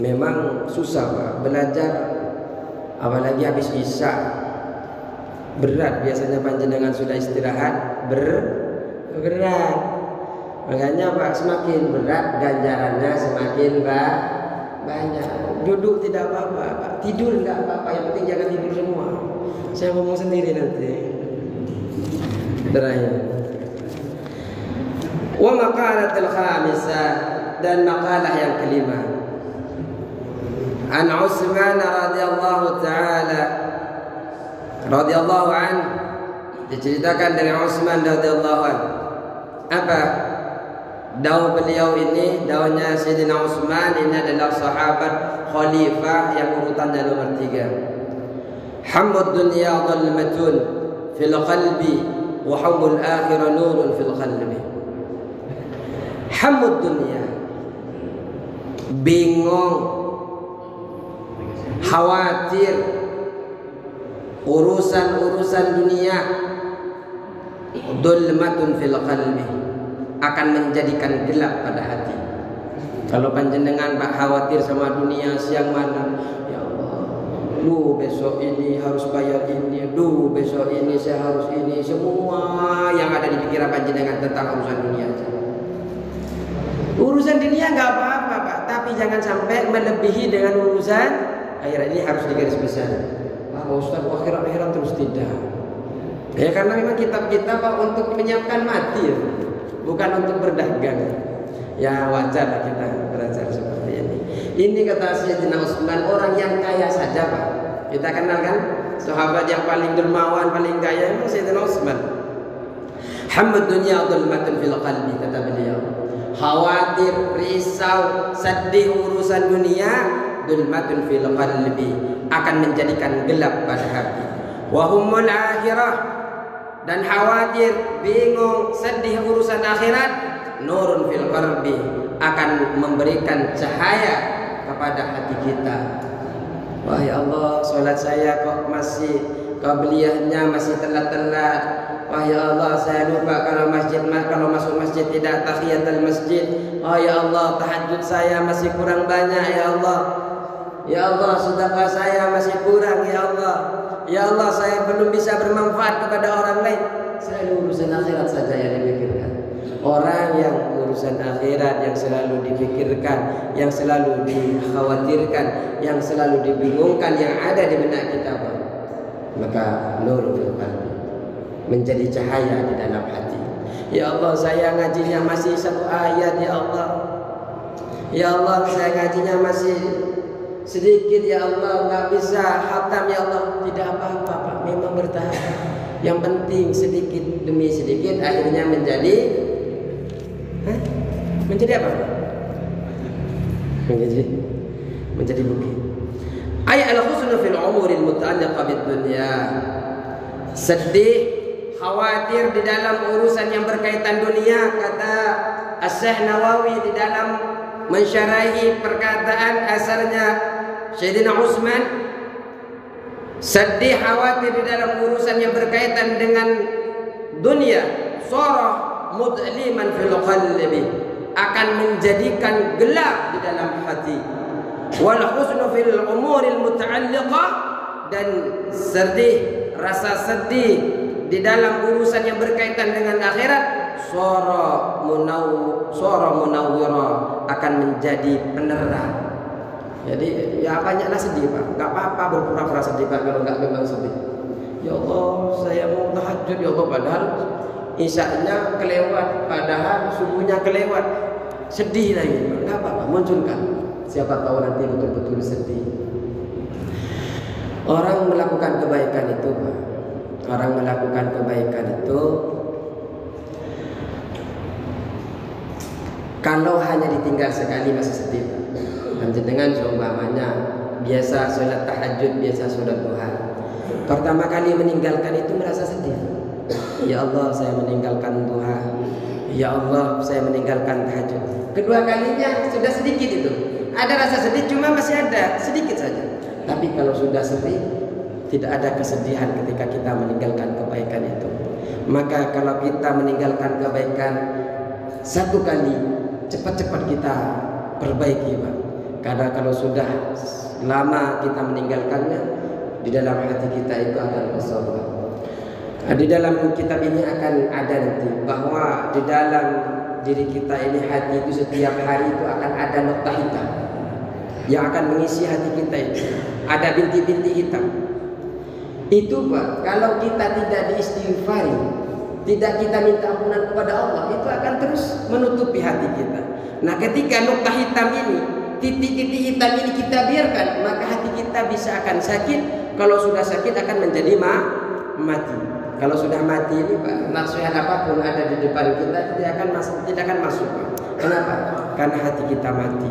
Memang susah Pak belajar, apalagi habis isya. Berat, biasanya panjenengan sudah istirahat, berat. Makanya Pak, semakin berat ganjarannya semakin banyak. Duduk tidak apa-apa Pak, tidur tidak apa-apa, yang penting jangan tidur semua. Saya ngomong sendiri nanti. Terakhir, wa maqalatul khamisah, dan makalah yang kelima. An Utsman radhiyallahu anhu, diceritakan dari Utsman radhiyallahu anhu. Apa daun beliau ini? Daunnya Sayyidina Utsman ini adalah sahabat khalifah yang urutannya nomor 3. Hammud dunya dhalmatun fil qalbi wa hammul akhirah nurun fil qalbi. Hammud dunya, bingung, khawatir urusan dunia, dulmatun fil qalbi, akan menjadikan gelap pada hati. Kalau panjenengan Pak khawatir sama dunia siang malam, ya Allah, besok ini harus bayar ini, besok ini saya harus ini, semua yang ada di pikiran panjenengan tentang urusan dunia aja. Urusan dunia nggak apa-apa Pak, tapi jangan sampai melebihi dengan urusan akhirat. Ini harus digarisbawahi. Ustaz, akhirat terus tidak. Ya karena memang kitab kita Pak untuk menyiapkan mati ya, bukan untuk berdagang. Ya wajar lah kita belajar seperti ini. Ini kata Sayyidina Utsman, orang yang kaya saja Pak. Kita kenal kan sahabat yang paling dermawan, paling kaya memang Sayyidina Utsman. Hammad dunya dhulmatun fil qalbi, kata beliau. Khawatir, risau, sedih urusan dunia, dhulmatun fil qalbi, akan menjadikan gelap pada hati. Wa humul akhirah, dan khawatir, bingung, sedih urusan akhirat, nurun fil qalbi, akan memberikan cahaya kepada hati kita. Wah ya Allah, sholat saya kok masih qabliyahnya masih telat-telat. Wah ya Allah, saya lupa kalau masuk masjid tidak tahiyatul masjid. Oh ya Allah, tahajud saya masih kurang banyak ya Allah. Ya Allah, sedekah saya masih kurang ya Allah. Ya Allah, saya belum bisa bermanfaat kepada orang lain. Selalu urusan akhirat saja yang dipikirkan. Orang yang urusan akhirat yang selalu dipikirkan, yang selalu dikhawatirkan, yang selalu dibingungkan, yang ada di benak kita, maka nur fil qalbi, menjadi cahaya di dalam hati. Ya Allah, saya ngajinya masih satu ayat ya Allah. Ya Allah, saya ngajinya masih sedikit ya Allah, nggak bisa khatam ya Allah. Tidak apa-apa Pak, memang bertahap. Yang penting sedikit demi sedikit akhirnya menjadi apa? Menjadi bukit. Ay al-husnu fil umuri al-muta'alliqa bid dunya. Sedih, khawatir di dalam urusan yang berkaitan dunia, kata Asy-Syaikh Nawawi di dalam mensyarahi perkataan asalnya Sayyidina Utsman. Sedih, khawatir di dalam urusan yang berkaitan dengan dunia, sarah mudliman fil qalbi, akan menjadikan gelap di dalam hati. Wal husnu fil umuril muta'alliqah, dan sedih, rasa sedih di dalam urusan yang berkaitan dengan akhirat, sara munawwira, akan menjadi penerang. Jadi ya banyaklah sedih Pak, nggak apa-apa berpura-pura sedih Pak kalau nggak memang sedih. Ya Allah, saya mau tahajud ya Allah, padahal isya'nya kelewat, padahal subuhnya kelewat, sedih lagi Pak. Nggak apa-apa, munculkan. Siapa tahu nanti betul-betul sedih. Orang melakukan kebaikan itu Pak, orang melakukan kebaikan itu kalau hanya ditinggal sekali masih sedih Pak. Dengan seumpamanya biasa sholat tahajud, biasa sholat duha, pertama kali meninggalkan itu merasa sedih. Ya Allah, saya meninggalkan duha. Ya Allah, saya meninggalkan tahajud. Kedua kalinya sudah sedikit itu, ada rasa sedih, cuma masih ada sedikit saja. Tapi kalau sudah sedih, tidak ada kesedihan ketika kita meninggalkan kebaikan itu. Maka kalau kita meninggalkan kebaikan satu kali, cepat-cepat kita perbaiki Pak. Karena kalau sudah lama kita meninggalkannya, di dalam hati kita itu akan bersorak. Di dalam kitab ini akan ada nanti bahwa di dalam diri kita ini, hati itu setiap hari itu akan ada noktah hitam yang akan mengisi hati kita itu. Ada binti-binti hitam. Itu Pak, kalau kita tidak diistighfari, tidak kita minta ampunan kepada Allah, itu akan terus menutupi hati kita. Nah, ketika noktah hitam ini, titik-titik hitam ini kita biarkan, maka hati kita bisa akan sakit. Kalau sudah sakit akan menjadi mati. Kalau sudah mati ini Pak, nasihat apapun ada di depan kita tidak akan masuk Pak. Kenapa? Karena hati kita mati.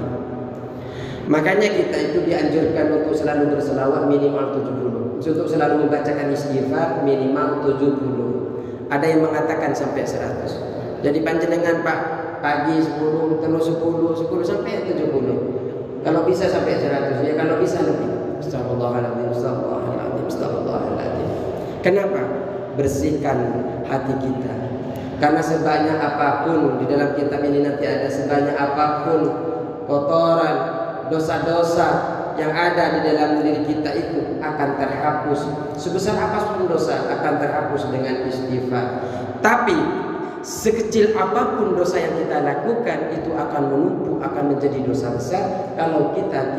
Makanya kita itu dianjurkan untuk selalu berselawat minimal 70, untuk selalu membacakan istighfar minimal 70. Ada yang mengatakan sampai 100. Jadi panjenengan Pak, pagi 10, terus 10 sampai 70. Kalau bisa sampai 100, ya kalau bisa lebih. Astagfirullahaladzim, astagfirullahaladzim, astagfirullahaladzim. Kenapa? Bersihkan hati kita. Karena sebanyak apapun di dalam kitab ini nanti ada, sebanyak apapun kotoran, dosa-dosa yang ada di dalam diri kita itu akan terhapus. Sebesar apapun dosa akan terhapus dengan istighfar. Tapi sekecil apapun dosa yang kita lakukan itu akan menumpuk, akan menjadi dosa besar kalau kita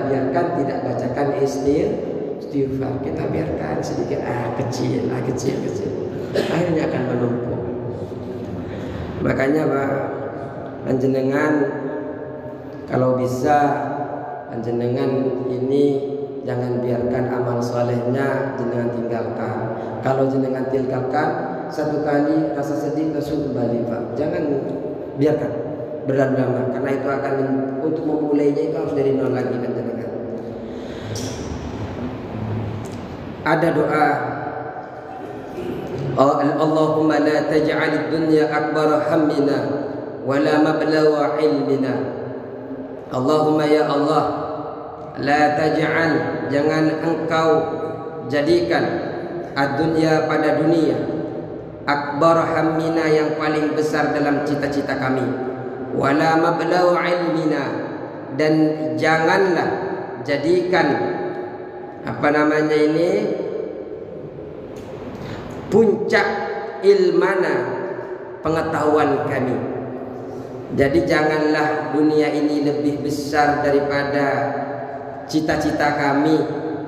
biarkan tidak bacakan istighfar. Kita biarkan sedikit, kecil, akhirnya akan menumpuk. Makanya Pak, panjenengan kalau bisa panjenengan ini jangan biarkan amal solehnya jenengan tinggalkan. Kalau jenengan tinggalkan satu kali rasa sedih langsung kembali Pak. Jangan biarkan berlama-lama, karena itu akan untuk memulainya itu harus dari nol lagi panjenengan. Ada doa, Allahumma la taj'alid dunya akbar hammina wa la mablagha ilmina. Allahumma ya Allah, la taj'al, jangan engkau jadikan ad-dunya pada dunia akbar hammina, yang paling besar dalam cita-cita kami, wala mablagha ilmina, dan janganlah jadikan puncak ilmana, pengetahuan kami. Jadi janganlah dunia ini lebih besar daripada cita-cita kami,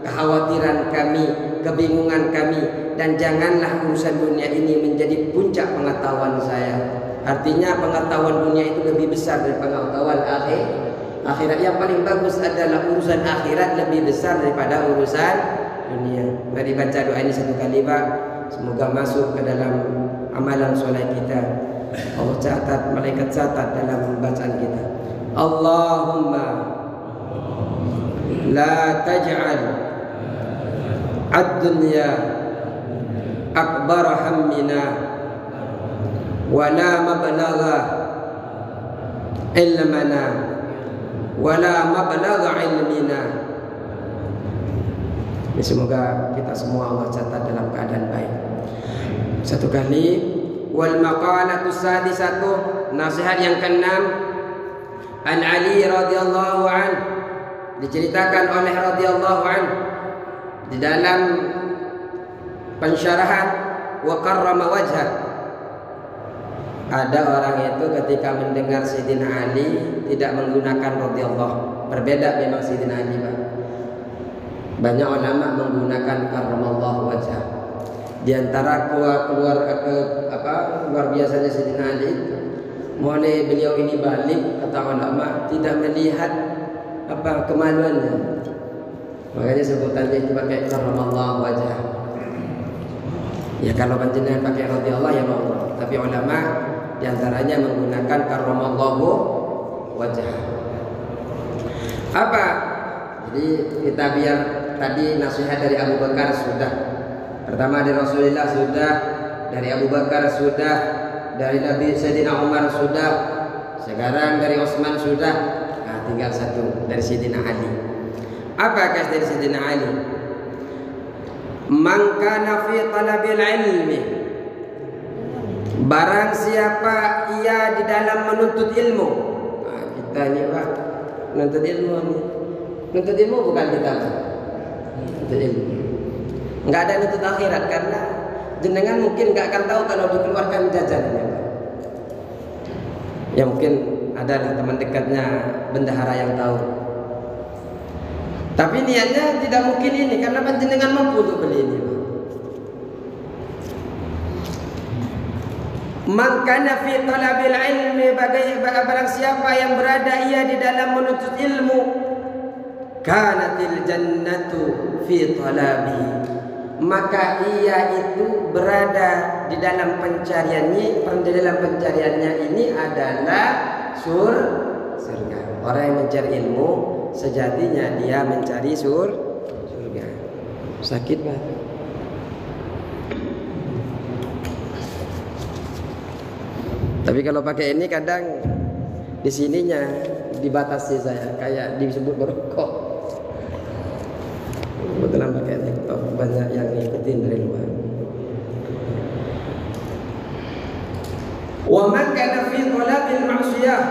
kekhawatiran kami, kebingungan kami, dan janganlah urusan dunia ini menjadi puncak pengetahuan saya. Artinya pengetahuan dunia itu lebih besar dari pengetahuan akhirat. Yang paling bagus adalah urusan akhirat lebih besar daripada urusan dunia. Mari baca doa ini satu kali Pak. Semoga masuk ke dalam amalan soleh kita. Allah catat, malaikat catat dalam bacaan kita. Allahumma la taj'al ad-dunya akbar hammina wa la mablagha ilmana wa la mablagha ilmina. Semoga kita semua Allah catat dalam keadaan baik. Satu kali. Wal maqalatu sadisatu, nasihat yang keenam, an Ali radhiyallahu an, diceritakan oleh radhiyallahu an di dalam pensyarahan wa karrama wajhah. Ada orang itu ketika mendengar Sayyidina Ali tidak menggunakan radhiyallahu. Berbeda memang Sayyidina Ali Pak. Banyak ulama menggunakan karramallahu wajhah. Di antara luar biasanya Sayyidina Ali, mulai beliau ini balik, kata ulama, tidak melihat kemaluannya. Makanya sebutannya itu pakai karramallahu wajhah. Ya kalau panjenengan pakai radhiyallahu ya Allah. Tapi ulama di antaranya menggunakan karramallahu wajhah. Apa? Jadi kita biar tadi nasihat dari Abu Bakar sudah. Pertama dari Rasulullah sudah, dari Abu Bakar sudah, dari Nabi Sayyidina Umar sudah, sekarang dari Utsman sudah. Nah, tinggal satu dari Sayyidina Ali. Apa kata dari Sayyidina Ali? Man kana fi talabil ilmi, barang siapa ia di dalam menuntut ilmu. Nah, kita ini Pak, menuntut ilmu nih. Menuntut ilmu bukan kita, menuntut ilmu. Enggak ada nuntut akhirat, karena jenengan mungkin enggak akan tahu kalau dikeluarkan jajannya. Ya mungkin adalah teman dekatnya bendahara yang tahu. Tapi niatnya tidak mungkin ini, karena jenengan mampu untuk beli ini. Man kana fi talabil ilmi, barang siapa yang berada ia di dalam menuntut ilmu, kanatil jannatu fi talabi, maka ia itu berada di dalam pencariannya. Di dalam pencariannya ini adalah surga. Orang yang mencari ilmu sejatinya dia mencari surga. Sakit Pak. Tapi kalau pakai ini kadang di sininya dibatasi saya, kayak disebut merokok. Kebetulan pakai laptop, banyak yang ngikutin dari luar. Wa man kana fi talabil ma'siyah,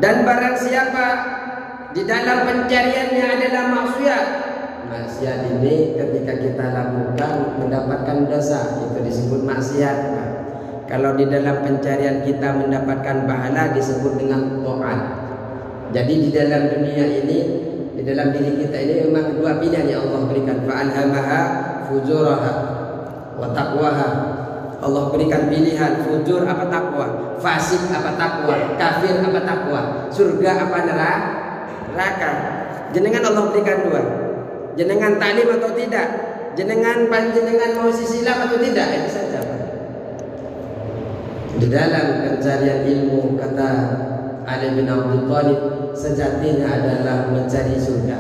dan barang siapa di dalam pencariannya adalah maksiat. Maksiat ini ketika kita lakukan mendapatkan dosa, itu disebut maksiat. Kalau di dalam pencarian kita mendapatkan pahala disebut dengan taat. Jadi di dalam dunia ini, di dalam diri kita ini memang dua pilihan yang Allah berikan. Fa'alhamaha fujuraha wa taqwaha. Allah berikan pilihan, fujur apa takwa, fasik apa takwa, kafir apa takwa, surga apa neraka. Jenengan Allah berikan dua. Jenengan taklim atau tidak, jenengan mau silam atau tidak, itu saja. Di dalam pencarian ilmu, kata Ali bin Abi Thalib, sejatinya adalah mencari surga.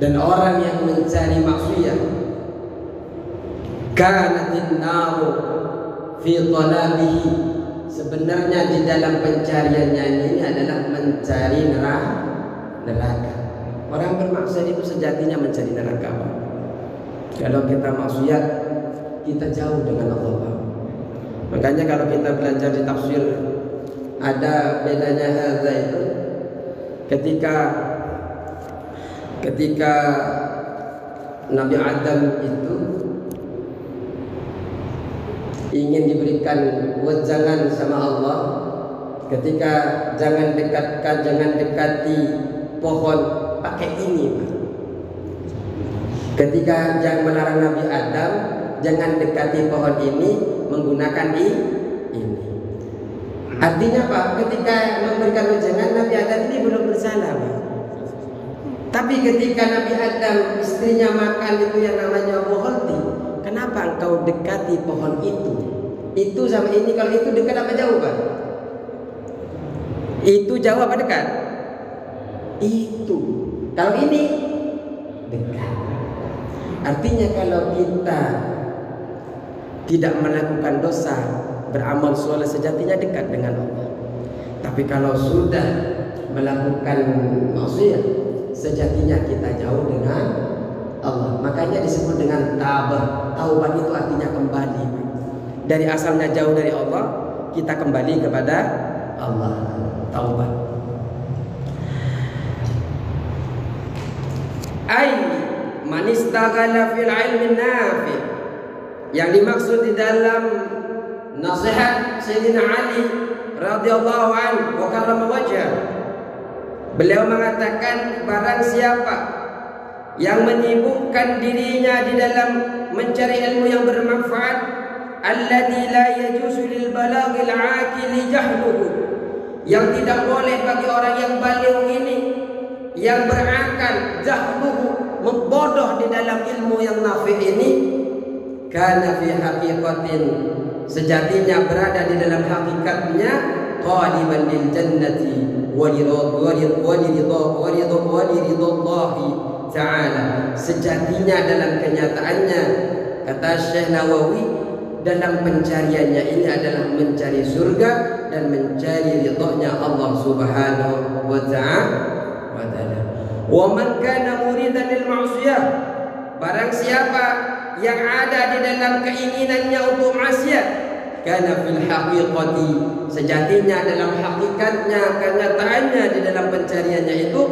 Dan orang yang mencari maksiyah, kanatin naru fi talabihi, sebenarnya di dalam pencariannya ini adalah mencari neraka. Orang bermaksiat itu sejatinya mencari neraka. Kalau kita maksiat, kita jauh dengan Allah. Makanya kalau kita belajar di tafsir, ada bedanya hadza itu ketika Nabi Adam itu ingin diberikan wejangan sama Allah, ketika jangan dekati pohon pakai ini. Ketika jangan melarang Nabi Adam, jangan dekati pohon ini menggunakan ini. Artinya Pak, ketika memberikan wejangan, Nabi Adam ini belum bersalah Pak. Tapi ketika Nabi Adam istrinya makan itu yang namanya bukhti, kenapa engkau dekati pohon itu? Itu sama ini, kalau itu dekat apa jauh Pak? Itu jauh apa dekat? Itu. Kalau ini dekat. Artinya kalau kita tidak melakukan dosa, beramal soleh, sejatinya dekat dengan Allah. Tapi kalau sudah melakukan maksiat, sejatinya kita jauh dengan Allah. Makanya disebut dengan taubat. Taubat itu artinya kembali. Dari asalnya jauh dari Allah, kita kembali kepada Allah. Taubat. Ai man istaghala fil ilmi nafi. Yang dimaksud di dalam nasihat Sayyidina Ali radhiyallahu anhu wa karrama wajhah, beliau mengatakan barang siapa yang menyibukkan dirinya di dalam mencari ilmu yang bermanfaat, alladzi la yajuzu lil balaghil aqili jahluhu, yang tidak boleh bagi orang yang baligh ini, yang berakal, jahluhu, membodoh di dalam ilmu yang nafi ini, kana fi haqiqatin, sejatinya berada di dalam hakikatnya, taliban lil jannati wa ridwallahi ta'ala, sejatinya dalam kenyataannya, kata Syekh Nawawi, dalam pencariannya ini adalah mencari surga dan mencari ridhonya Allah Subhanahu wa ta'ala. Wa man kana muridan lil ma'siyah, barang siapa yang ada di dalam keinginannya untuk maksiat, kana fil haqiqati, sejatinya dalam hakikatnya, kenyataannya di dalam pencariannya itu,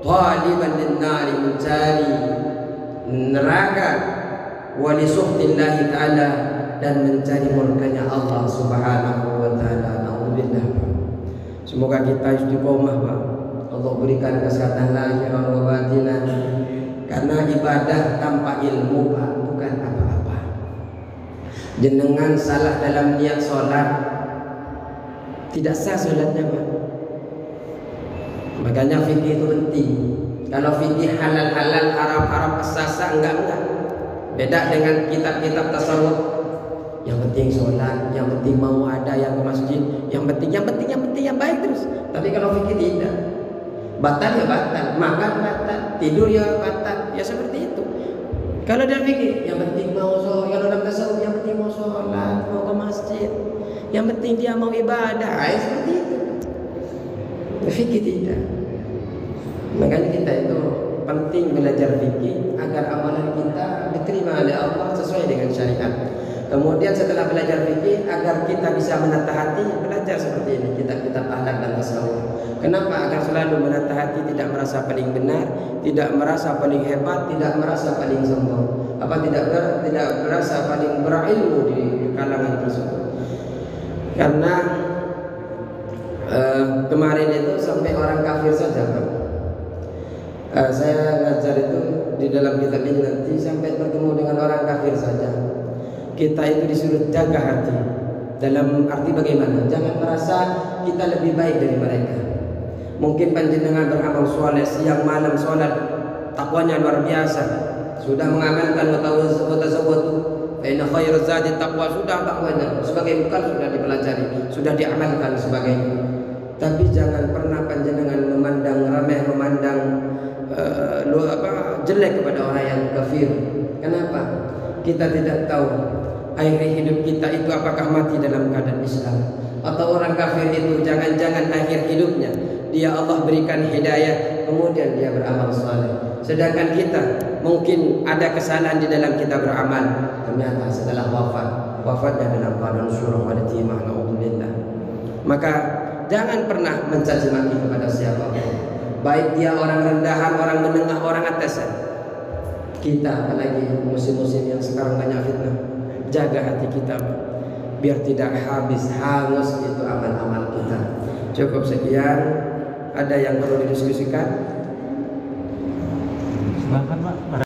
taliban lin nari, mencari neraka, wa li suhtillahi ta'ala, dan mencari murkanya Allah Subhanahu wa ta'ala. Alhamdulillah. Semoga kita istiqomah Pak. Allah berikan kesehatan lahir wa batinah. Karena ibadah tanpa ilmu Pak bukan apa-apa. Jenengan salah dalam niat sholat, tidak sah sholatnya Pak. Makanya fikih itu penting. Kalau fikih halal-halal, haram-haram, sah-sah, enggak. Beda dengan kitab-kitab tasawuf. Yang penting sholat, yang penting mau ada yang ke masjid, yang penting yang baik terus. Tapi kalau fikih tidak, batal ya batal, makan batal, tidur ya batal, ya seperti itu. Kalau dalam fikih, yang penting mau sholat. Kalau dalam tasawuf, yang penting mau sholat, mau ke masjid, yang penting dia mau ibadah, seperti itu. Fikih tidak. Makanya kita itu penting belajar fikih agar amalan kita diterima oleh Allah sesuai dengan syariat. Kemudian setelah belajar fikih, agar kita bisa menata hati, belajar seperti ini, kitab-kitab akhlak dan tasawuf. Kenapa? Agar selalu menata hati, tidak merasa paling benar, tidak merasa paling hebat, tidak merasa paling sombong, tidak merasa paling berilmu di kalangan tersebut. Karena kemarin itu sampai orang kafir saja, Bang. Saya ngajar itu di dalam kitab ini nanti sampai bertemu dengan orang kafir saja. Kita itu disuruh jaga hati. Dalam arti bagaimana? Jangan merasa kita lebih baik dari mereka. Mungkin panjenengan beramal soleh, siang malam sholat, takwanya luar biasa, sudah mengamalkan watazawwadu fa inna khairaz zadi taqwa, sudah takwanya sebagai bekal sudah dipelajari, sudah diamalkan sebagainya. Tapi jangan pernah panjenengan memandang remeh, memandang jelek kepada orang yang kafir. Kenapa? Kita tidak tahu akhir hidup kita itu apakah mati dalam keadaan Islam, atau orang kafir itu jangan-jangan akhir hidupnya dia Allah berikan hidayah, kemudian dia beramal saleh. Sedangkan kita mungkin ada kesalahan di dalam kita beramal, ternyata setelah wafatnya dalam keadaan syurga wa timah, naudzubillah. Maka jangan pernah mencaci maki kepada siapapun, baik dia orang rendahan, orang menengah, orang atasan. Kita apalagi musim-musim yang sekarang banyak fitnah, jaga hati kita biar tidak habis hangus itu amal-amal kita. Cukup sekian. Ada yang perlu didiskusikan? Silakan, Pak.